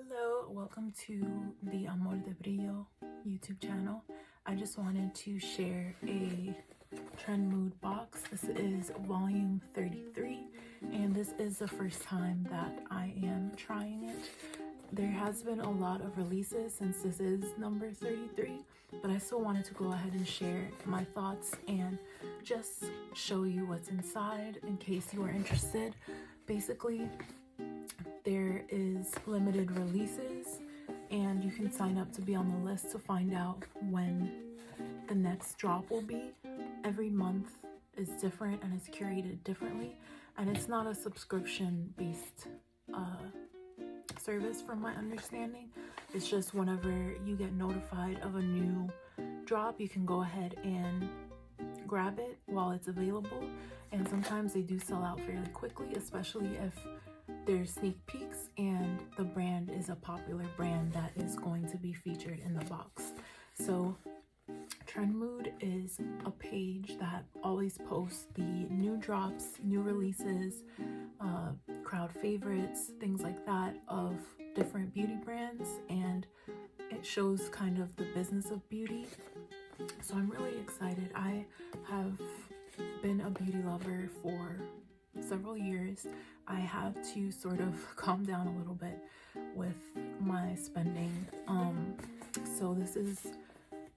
Hello, welcome to the Amor de Brillo YouTube channel. I just wanted to share a Trendmood box. This is volume 33 and this is the first time that I am trying it. There has been a lot of releases since this is number 33, but I still wanted to go ahead and share my thoughts and just show you what's inside in case you are interested. Basically, there is limited releases and you can sign up to be on the list to find out when the next drop will be. Every month is different and it's curated differently, and it's not a subscription based service from my understanding. It's just whenever you get notified of a new drop, you can go ahead and grab it while it's available, and sometimes they do sell out fairly quickly, especially if there's sneak peeks and the brand is a popular brand that is going to be featured in the box. So Trendmood is a page that always posts the new drops, new releases, crowd favorites, things like that of different beauty brands, and it shows kind of the business of beauty. So I'm really excited. I have been a beauty lover for several years. I had to sort of calm down a little bit with my spending. So this is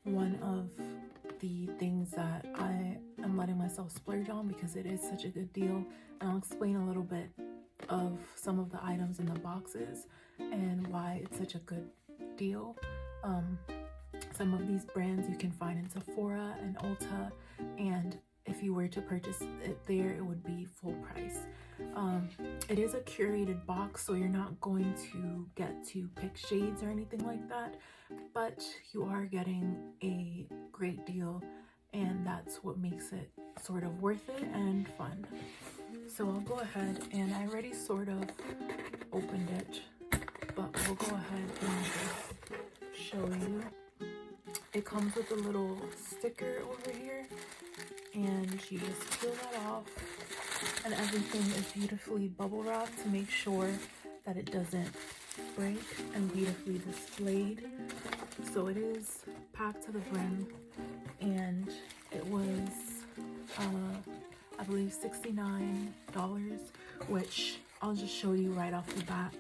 one of the things that I am letting myself splurge on because it is such a good deal. And I'll explain a little bit of some of the items in the boxes and why it's such a good deal. Some of these brands you can find in Sephora and Ulta, and if you were to purchase it there, it would be full price. It is a curated box, so you're not going to get to pick shades or anything like that, but you are getting a great deal, and that's what makes it sort of worth it and fun. So I'll go ahead, and I already sort of opened it, but we'll go ahead and just show you. It comes with a little sticker over here, and you just peel that off, and everything is beautifully bubble wrapped to make sure that it doesn't break, and beautifully displayed. So it is packed to the brim, and it was I believe $69, which I'll just show you right off the bat.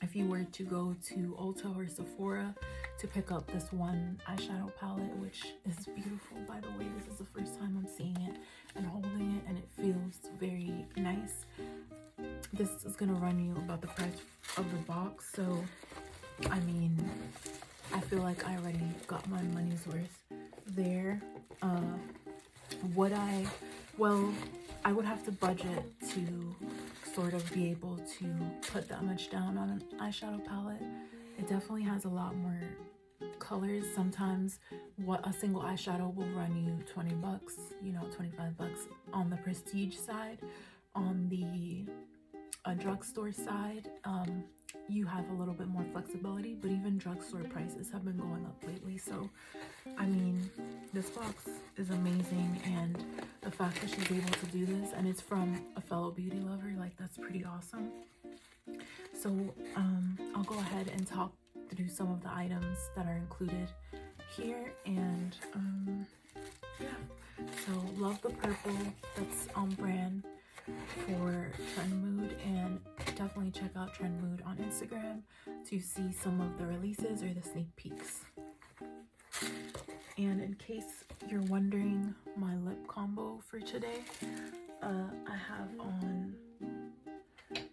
If you were to go to Ulta or Sephora to pick up this one eyeshadow palette, which is beautiful, by the way, this is the first time I'm seeing it and holding it, and it feels very nice. This is gonna run you about the price of the box, so I mean, I feel like I already got my money's worth there. I would have to budget to sort of be able to put that much down on an eyeshadow palette. It definitely has a lot more colors. Sometimes what a single eyeshadow will run you 20 bucks, you know, 25 bucks on the prestige side. On the drugstore side, you have a little bit more flexibility, but even drugstore prices have been going up lately. So I mean, this box is amazing, and the fact that she's able to do this, and it's from a fellow beauty lover, like, that's pretty awesome. So I'll go ahead and talk through some of the items that are included here, and yeah. So love the purple, that's on brand for Trendmood, and definitely check out Trendmood on Instagram to see some of the releases or the sneak peeks. And in case you're wondering my lip combo for today, I have on,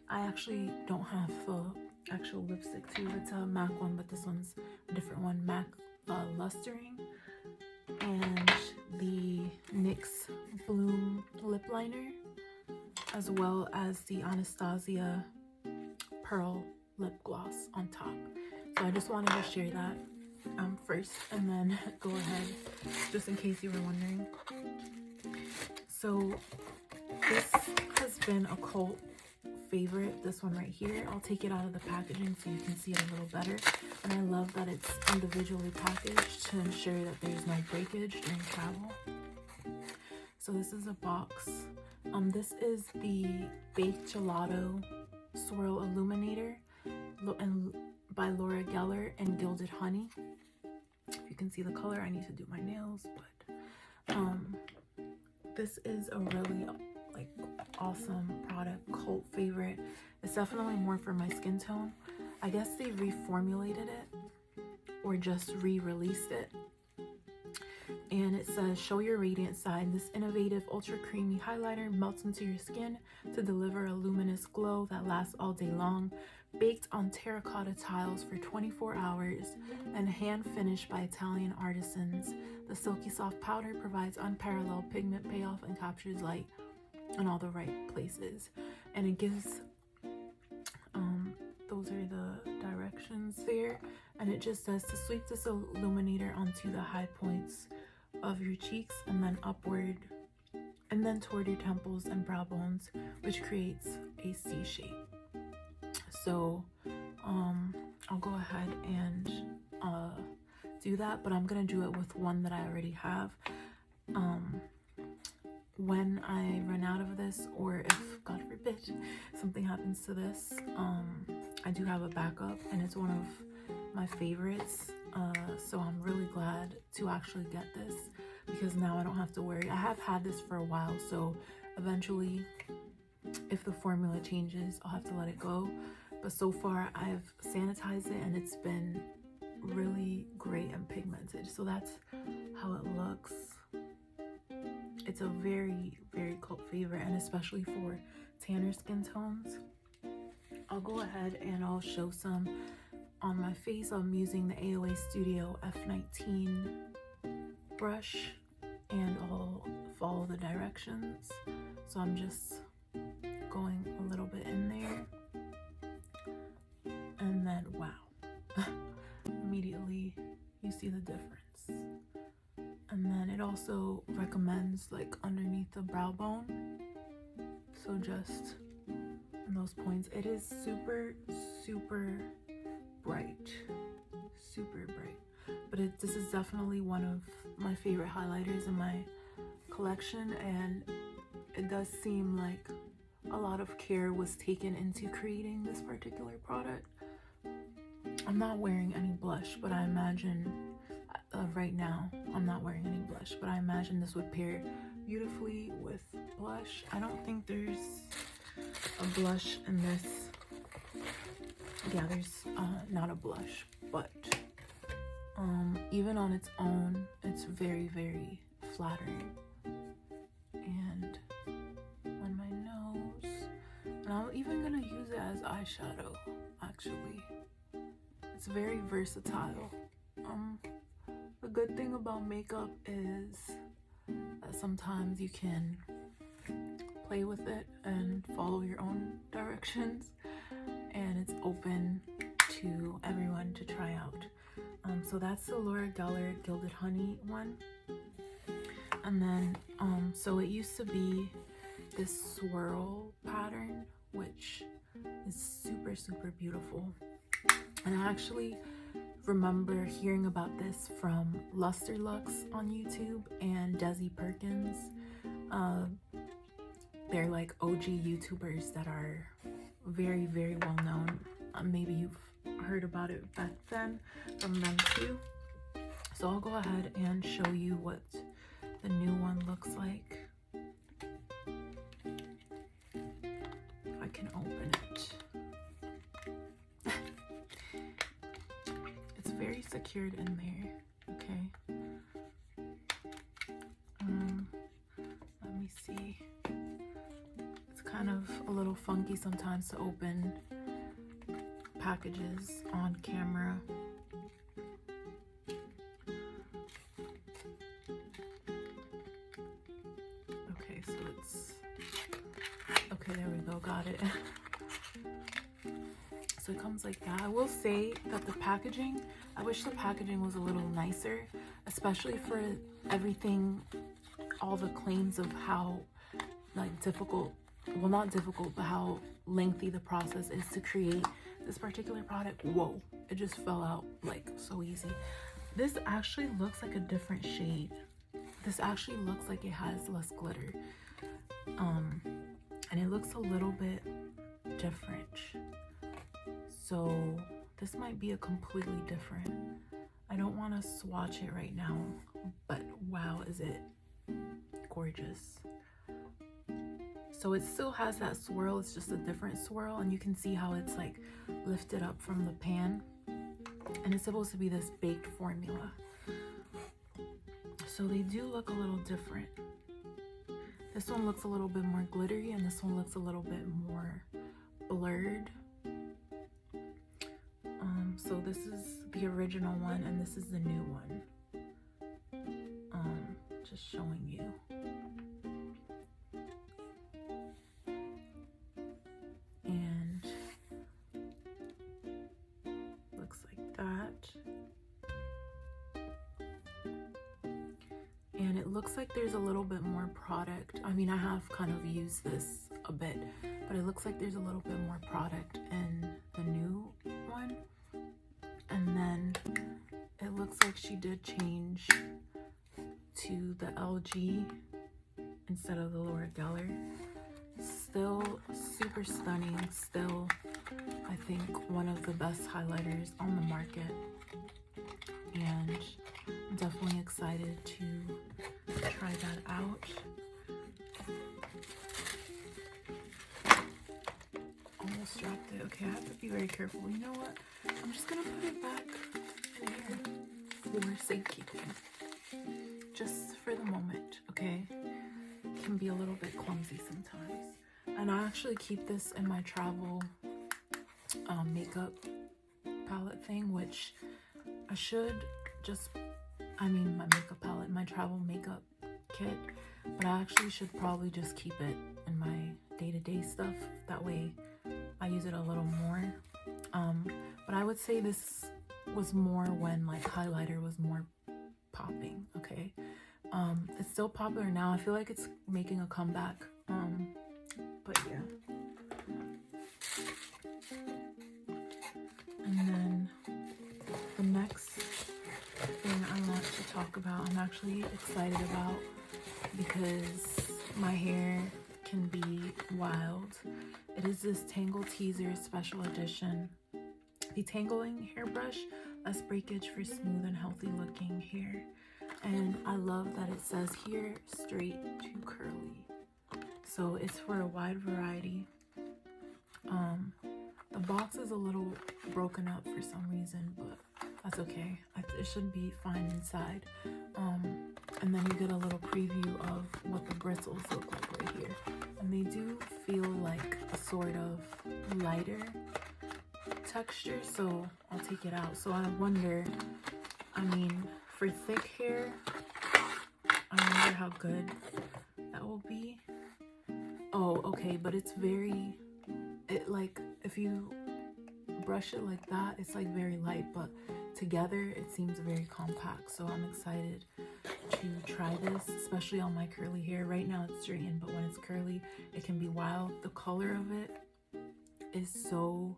I actually don't have the actual lipstick too. It's a MAC one, but this one's a different one, MAC Lustering, and the NYX Bloom lip liner, as well as the Anastasia Pearl lip gloss on top. So I just wanted to share that first, and then go ahead, just in case you were wondering. So this has been a cult favorite, this one right here. I'll take it out of the packaging so you can see it a little better, and I love that it's individually packaged to ensure that there's no breakage during travel. So this is a box. This is the Baked Gelato Swirl Illuminator, and by Laura Geller in Gilded Honey. If you can see the color, I need to do my nails, but this is a really like awesome product, cult favorite. It's definitely more for my skin tone. I guess they reformulated it or just re-released it. And it says, show your radiant side. This innovative ultra creamy highlighter melts into your skin to deliver a luminous glow that lasts all day long. Baked on terracotta tiles for 24 hours and hand finished by Italian artisans, the silky soft powder provides unparalleled pigment payoff and captures light in all the right places. And it gives, those are the directions there. And it just says to sweep this illuminator onto the high points of your cheeks and then upward and then toward your temples and brow bones, which creates a C shape. So I'll go ahead and do that, but I'm gonna do it with one that I already have. When I run out of this, or if God forbid something happens to this, I do have a backup, and it's one of my favorites. So I'm really glad to actually get this, because now I don't have to worry. I have had this for a while, so eventually if the formula changes, I'll have to let it go. But so far I've sanitized it and it's been really great and pigmented. So that's how it looks. It's a very, very cult favorite, and especially for tanner skin tones. I'll go ahead and I'll show some on my face. I'm using the AOA Studio F19 brush, and I'll follow the directions. So I'm just going a little bit in there, and then wow, immediately you see the difference. And then it also recommends like underneath the brow bone, so just in those points. It is super bright, super bright, but this is definitely one of my favorite highlighters in my collection, and it does seem like a lot of care was taken into creating this particular product. I'm not wearing any blush, but I imagine right now I'm not wearing any blush, but I imagine this would pair beautifully with blush. I don't think there's a blush in this. Yeah, there's not a blush, but even on its own, it's very flattering. And on my nose, and I'm even gonna use it as eyeshadow. Actually, it's very versatile. The good thing about makeup is that sometimes you can play with it and follow your own directions, and it's open to everyone to try out. So that's the Laura Geller Gilded Honey one. And then so it used to be this swirl pattern, which is super beautiful. And I actually remember hearing about this from Luster Lux on YouTube and Desi Perkins. They're like OG YouTubers that are very well known. Maybe you've heard about it back then from them too. So I'll go ahead and show you what the new one looks like. If I can open it. It's very secured in there, okay? Let me see. It's kind of a little funky sometimes to open packages on camera. Okay, so it's okay, there we go, got it. So it comes like that. I will say that the packaging, I wish the packaging was a little nicer, especially for everything, all the claims of how like difficult, well not difficult, but how lengthy the process is to create this particular product. Whoa, it just fell out like so easy. This actually looks like a different shade. This actually looks like it has less glitter. And it looks a little bit different. So this might be a completely different. I don't want to swatch it right now, but wow, is it gorgeous. So it still has that swirl, it's just a different swirl, and you can see how it's like lifted up from the pan, and it's supposed to be this baked formula. So they do look a little different. This one looks a little bit more glittery, and this one looks a little bit more blurred. So this is the original one, and this is the new one. Just showing you. And looks like that. And it looks like there's a little bit more product. I mean, I have kind of used this a bit, but it looks like there's a little bit more product in the new one. And then it looks like she did change to the LG instead of the Laura Geller. Still super stunning. Still, I think, one of the best highlighters on the market. And I'm definitely excited to try that out. Almost dropped it. Okay, I have to be very careful. You know what? I'm just gonna put it back in here for safekeeping. Just for the moment, okay? It can be a little bit clumsy sometimes. And I actually keep this in my travel makeup palette thing, which I should just, my makeup palette, my travel makeup kit, but I actually should probably just keep it in my day-to-day stuff. That way I use it a little more. But I would say this was more when like highlighter was more popping, okay? It's still popular now. I feel like it's making a comeback. But yeah. And then the next thing I want to talk about, I'm actually excited about because my hair can be wild. It is this Tangle Teaser Special Edition Detangling Hairbrush, less breakage for smooth and healthy looking hair. And I love that it says here, straight to curly. So it's for a wide variety. The box is a little broken up for some reason, but that's okay. It should be fine inside. And then you get a little preview of what the bristles look like right here. And they do feel like a sort of lighter texture, so I'll take it out. So I wonder, for thick hair, I wonder how good that will be. Oh, okay, but it's very, if you brush it like that, it's like very light, but together it seems very compact. So I'm excited to try this, especially on my curly hair. Right now it's straightened, but when it's curly, it can be wild. The color of it is so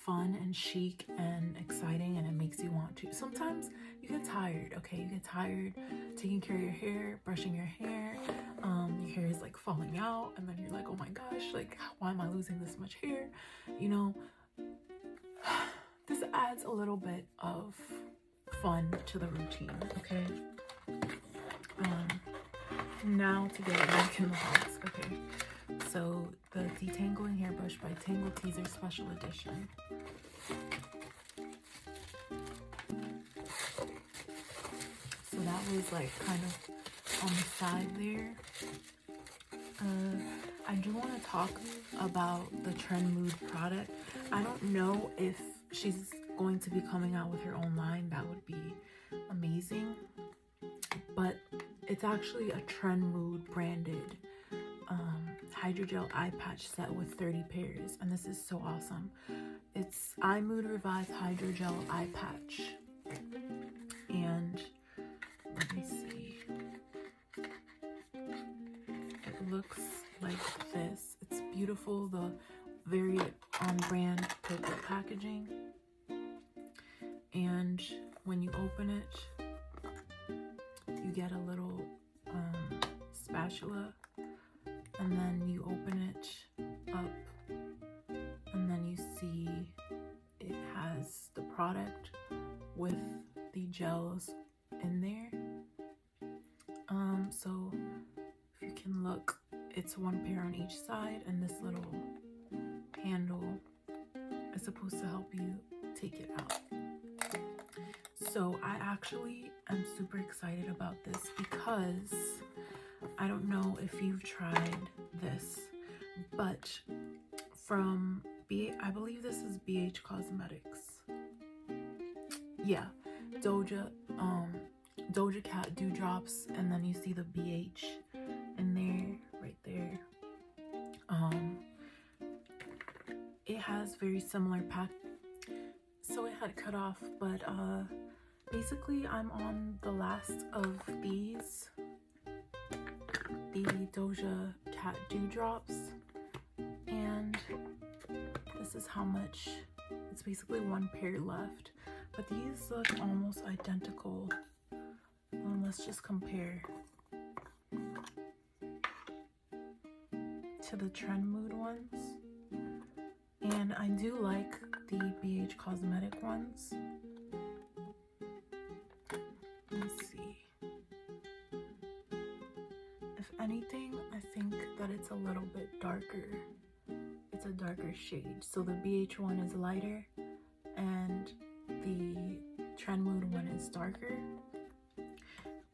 fun and chic and exciting, and it makes you want to. Sometimes you get tired, okay? You get tired taking care of your hair, brushing your hair. Your hair is like falling out, and then you're like, oh my gosh, like, why am I losing this much hair? You know, this adds a little bit of fun to the routine, okay? Now to get it back in the box, okay? So the Detangling Hairbrush by Tangle Teaser Special Edition. So that was like kind of on the side there. I do want to talk about the Trendmood product. I don't know if she's going to be coming out with her own line. That would be amazing. But it's actually a Trendmood branded Hydrogel eye patch set with 30 pairs, and this is so awesome. It's Eye Mood Revive Hydrogel eye patch, and let me see, it looks like this. It's beautiful, the very on brand purple packaging, and when you open it, you get a little spatula, and then you open it up, and then you see it has has the product with the gels in there. So if you can look, it's one pair on each side, and this little handle is supposed to help you take it out. So I actually am super excited about this because I don't know if you've tried this, but from I believe this is BH Cosmetics. Yeah, Doja Cat Dewdrops, and then you see the BH in there, right there. It has very similar pack. So it had cut off, but basically I'm on the last of these, the Doja Cat Dewdrops, and this is how much. It's basically one pair left, but these look almost identical. Let's just compare to the Trendmood ones, and I do like the BH Cosmetic ones. Let's see. If anything, I think that it's a little bit darker. It's a darker shade. So the BH one is lighter and the Trendmood one is darker.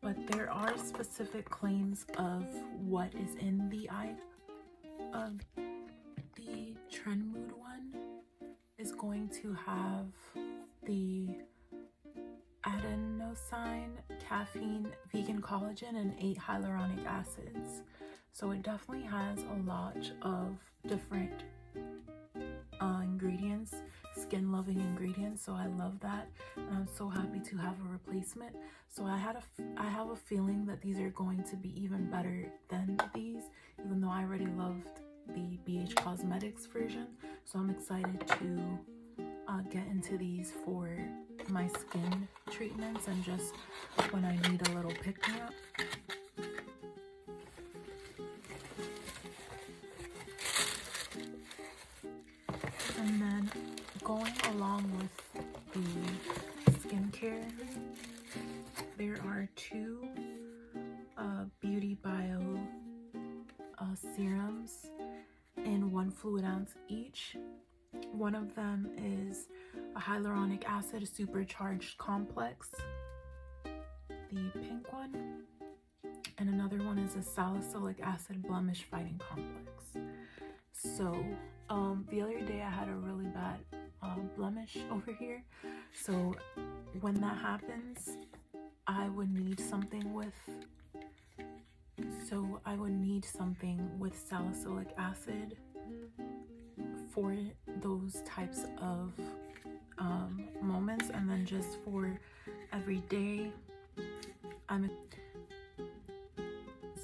But there are specific claims of what is in the eye of the Trendmood one. Is going to have the adenosine, caffeine, vegan collagen, and 8 hyaluronic acids. So it definitely has a lot of different ingredients, skin loving ingredients. So I love that, and I'm so happy to have a replacement. So I have a feeling that these are going to be even better than these, even though I already loved the BH Cosmetics version. So I'm excited to get into these for my skin treatments and just when I need a little pick-me-up. And then going along with the skincare, there are 2 Beauty Bio serums in 1 fluid ounce each. One of them is a hyaluronic acid supercharged complex, the pink one, and another one is a salicylic acid blemish fighting complex. So the other day I had a really bad blemish over here, so when that happens I would need something with salicylic acid for those types of moments, and then just for every day.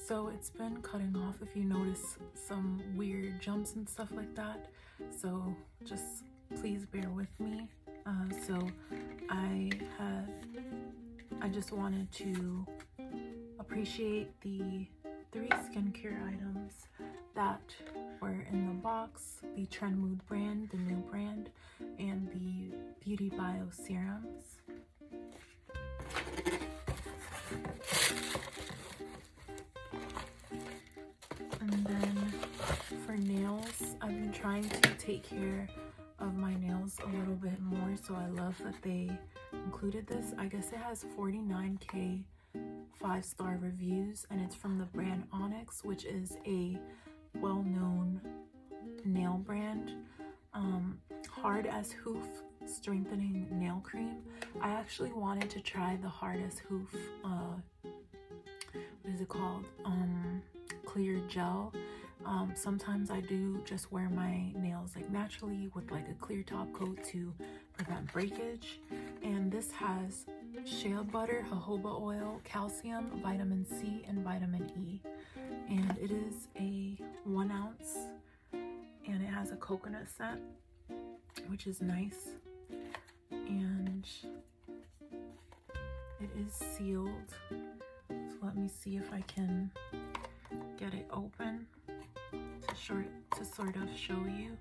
So it's been cutting off, if you notice some weird jumps and stuff like that, so just please bear with me. So I just wanted to appreciate the 3 skincare items that were in the box: the Trendmood brand, the new brand, and the Beauty Bio serums. And then for nails, I've been trying to take care of my nails a little bit more, so I love that they included this. I guess it has 49k 5-star reviews, and it's from the brand Onyx, which is a well-known nail brand. Hard as Hoof strengthening nail cream. I actually wanted to try the Hard as Hoof what is it called, clear gel. Sometimes I do just wear my nails like naturally with like a clear top coat to prevent breakage, and this has shea butter, jojoba oil, calcium, vitamin C, and vitamin E, and it is a 1 ounce, and it has a coconut scent, which is nice, and it is sealed. So let me see if I can get it open to sort of show you.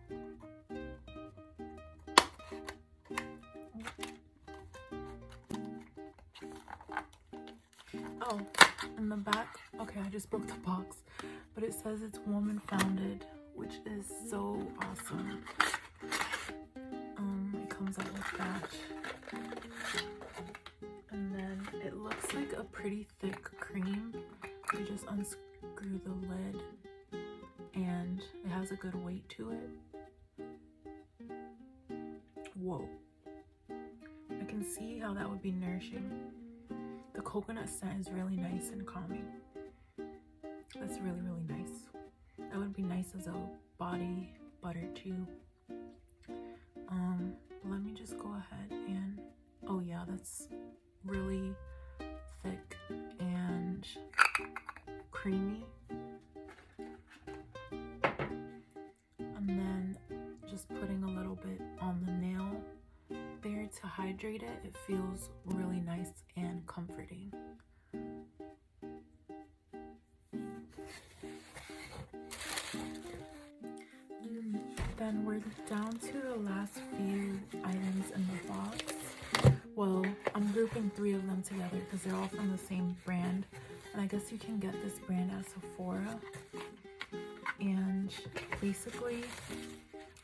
Oh, in the back, okay, I just broke the box, but it says it's woman founded, which is so awesome. It comes out like that, and then it looks like a pretty thick cream. You just unscrew the lid, and it has a good weight to it. Whoa, I can see how that would be nourishing. The coconut scent is really nice and calming. That's really, really nice. That would be nice as a body butter too. Let me just go ahead and, oh yeah, that's really thick and creamy. And then just putting a little bit on the nail there to hydrate it. It feels really nice and comforting. Then we're down to the last few items in the box. Well, I'm grouping 3 of them together because they're all from the same brand. And I guess you can get this brand at Sephora. And basically,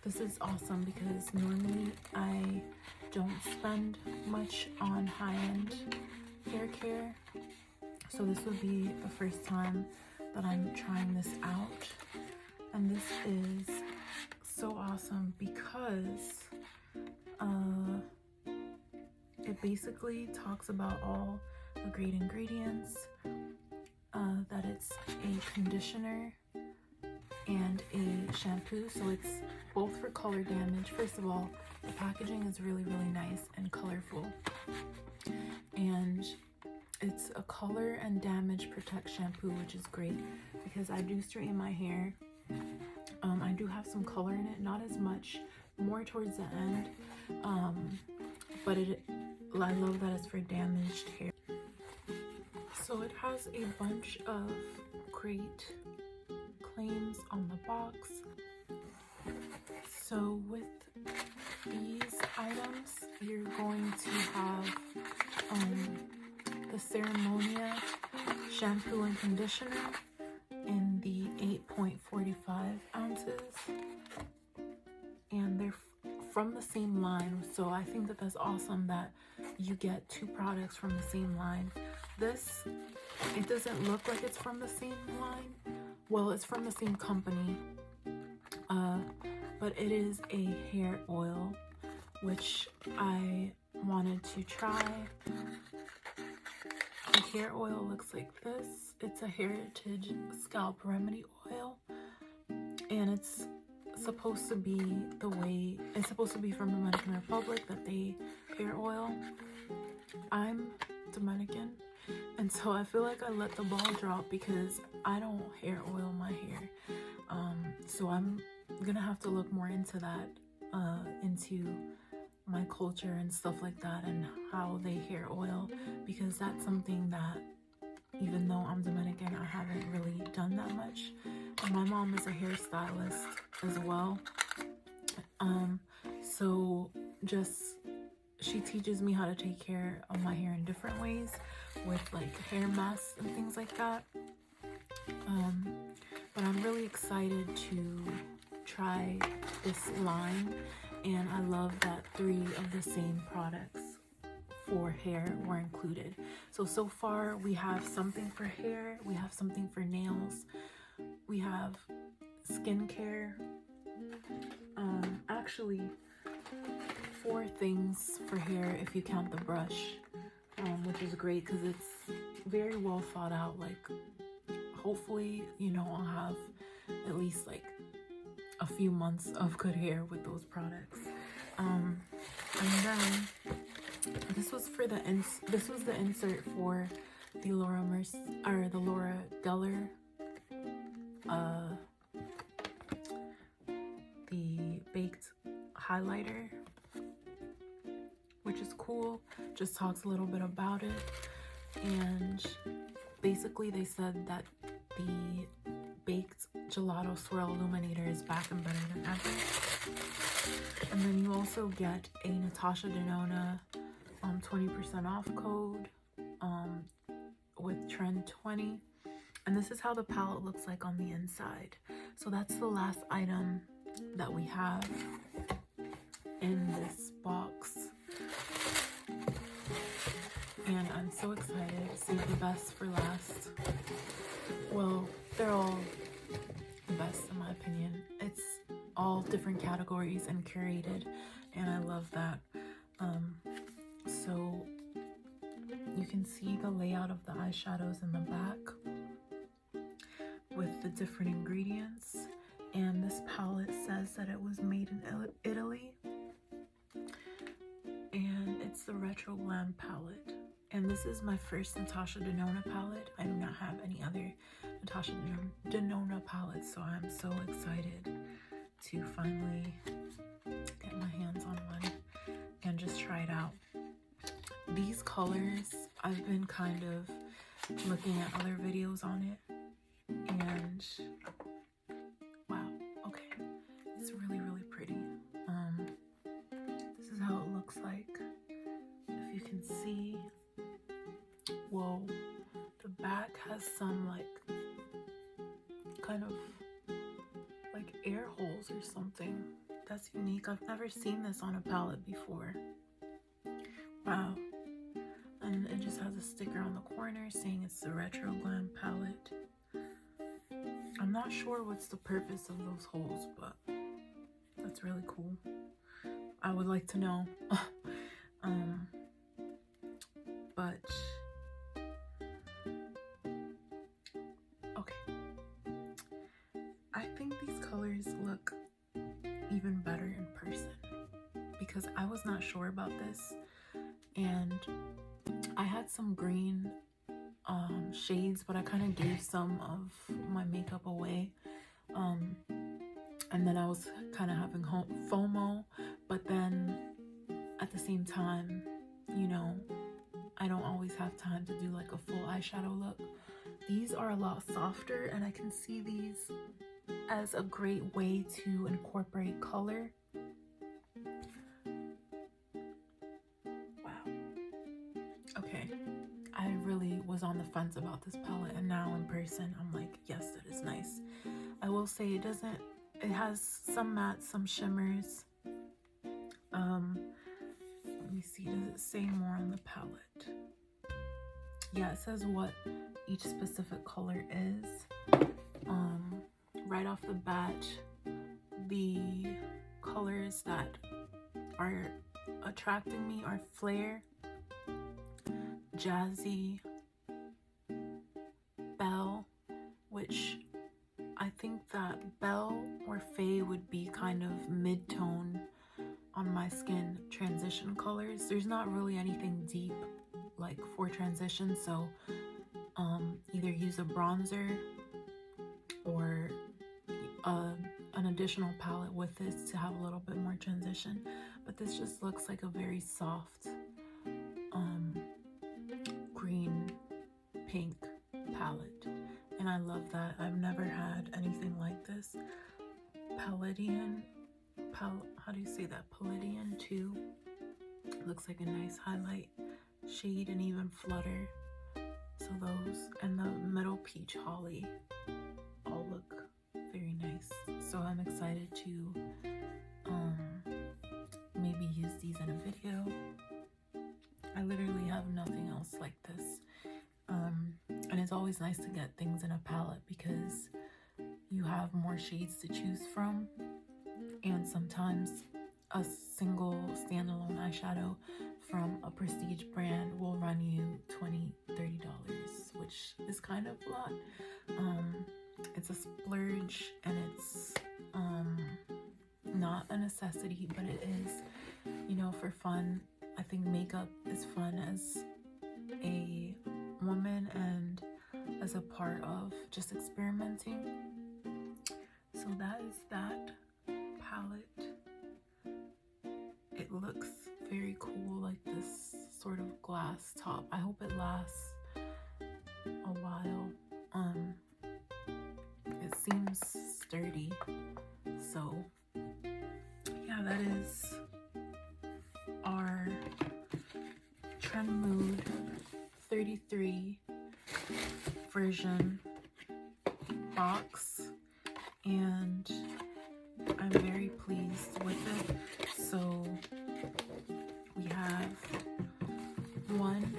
this is awesome because normally I don't spend much on high-end hair care. So this would be the first time that I'm trying this out. And this is so awesome because it basically talks about all the great ingredients, that it's a conditioner and a shampoo, so it's both for color damage. First of all, the packaging is really, really nice and colorful, and it's a color and damage protect shampoo, which is great because I do straighten my hair. I do have some color in it, not as much, more towards the end, but I love that it's for damaged hair. So it has a bunch of great claims on the box. So with these items, you're going to have the Ceremonia shampoo and conditioner in the 8.45 ounces, and they're from the same line, so I think that that's awesome that you get 2 products from the same line. This, it doesn't look like it's from the same line. Well, it's from the same company, but it is a hair oil, which I wanted to try. The hair oil looks like this. It's a Heritage Scalp Remedy Oil, and it's supposed to be the way, it's supposed to be from Dominican Republic that they hair oil. I'm Dominican, and so I feel like I let the ball drop because I don't hair oil my hair. So I'm gonna have to look more into that, into my culture and stuff like that and how they hair oil, because that's something that, even though I'm Dominican, I haven't really done that much. And my mom is a hairstylist as well. So just, she teaches me how to take care of my hair in different ways with like hair masks and things like that. But I'm really excited to try this line, and I love that 3 of the same products for hair were included. So far we have something for hair, we have something for nails, we have skincare, actually 4 things for hair if you count the brush, which is great because it's very well thought out. Like, hopefully, you know, I'll have at least like a few months of good hair with those products. And then this was for the this was the insert for the Laura Geller the baked highlighter, which is cool. Just talks a little bit about it, and basically they said that the baked Gelato Swirl Illuminator is back and better than ever. And then you also get a Natasha Denona 20% off code with Trend 20. And this is how the palette looks like on the inside. So that's the last item that we have in this box. And I'm so excited. Save the best for last. Well, they're all the best in my opinion. It's all different categories and curated, and I love that. So you can see the layout of the eyeshadows in the back with the different ingredients, and this palette says that it was made in Italy, and it's the Retro Glam palette. And this is my first Natasha Denona palette. I do not have any other Natasha Denona palettes, so I'm so excited to finally get my hands on one and just try it out. These colors, I've been kind of looking at other videos on it, and wow, okay, it's really, really pretty. This is how it looks like. If you can see, whoa, the back has some like kind of like air holes or something. That's unique. I've never seen this on a palette before. Wow. And it just has a sticker on the corner saying it's the Retro Glam palette. I'm not sure what's the purpose of those holes, but that's really cool. I would like to know. But okay, I think these colors look even better in person because I was not sure about this, and I had some green shades, but I kind of gave some of my makeup away, and then I was kind of having FOMO, but then at the same time, you know, I don't always have time to do like a full eyeshadow look. These are a lot softer, and I can see these as a great way to incorporate color. Wow. Okay, I really was on the fence about this palette, and now in person I'm like, yes, that is nice. I will say it has some mattes, some shimmers. Let me see, does it say more on the palette? Yeah, it says what each specific color is. Right off the bat, the colors that are attracting me are Flare, Jazzy, Belle, which I think that Belle or Faye would be kind of mid-tone on my skin transition colors. There's not really anything deep like for transition, so either use a bronzer or an additional palette with this to have a little bit more transition. But this just looks like a very soft green pink palette, and I love that. I've never had anything like this. Palladian, how do you say that? Palladian 2. Looks like a nice highlight shade, and even Flutter. So those and the Middle Peach Holly all look very nice. So I'm excited to maybe use these in a video. I literally have nothing else like this. And it's always nice to get things in a palette because you have more shades to choose from, and sometimes a single standalone eyeshadow from a prestige brand will run you $20-30, which is kind of a lot. It's a splurge, and it's not a necessity, but it is, you know, for fun. I think makeup is fun as a woman and as a part of just experimenting. So that is that palette. It looks very cool, like this sort of glass top. I hope it lasts a while. It seems sturdy. So yeah, that is our Trendmood 33 version box, and I'm very pleased with it. So we have one.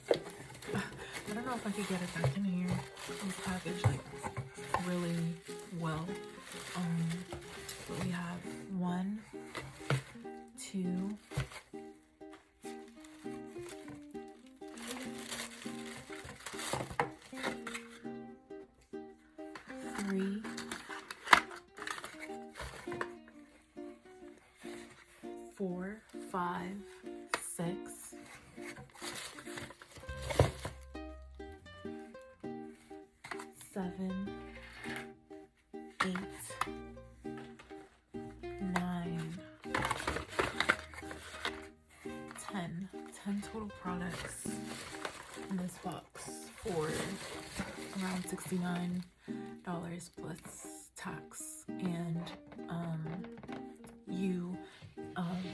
I don't know if I could get it back in here. It was packaged like really well. But we have 1, 2, 3, 4, 5, 6, 7, 8, 9, 10 total products in this box for around $69 plus tax, and you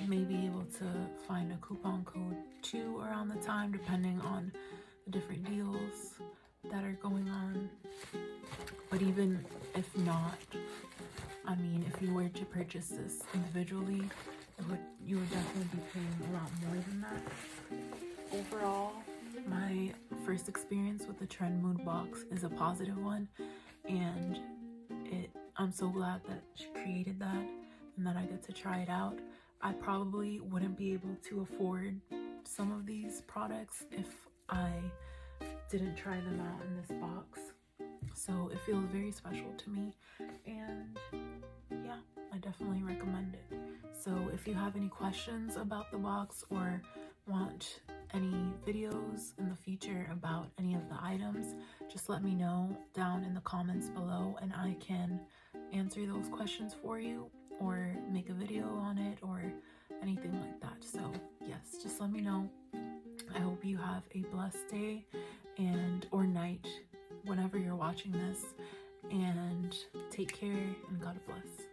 may be able to find a coupon code too around the time, depending on the different deals that are going on. But even if not, I mean, if you were to purchase this individually, you would definitely be paying a lot more than that. Overall, my first experience with the Trendmood box is a positive one, and I'm so glad that she created that and that I get to try it out. I probably wouldn't be able to afford some of these products if I didn't try them out in this box. So it feels very special to me, and yeah, I definitely recommend it. So if you have any questions about the box or want any videos in the future about any of the items, just let me know down in the comments below, and I can answer those questions for you or make a video on it or anything like that. So yes, just let me know. I hope you have a blessed day or night whenever you're watching this, and take care and God bless.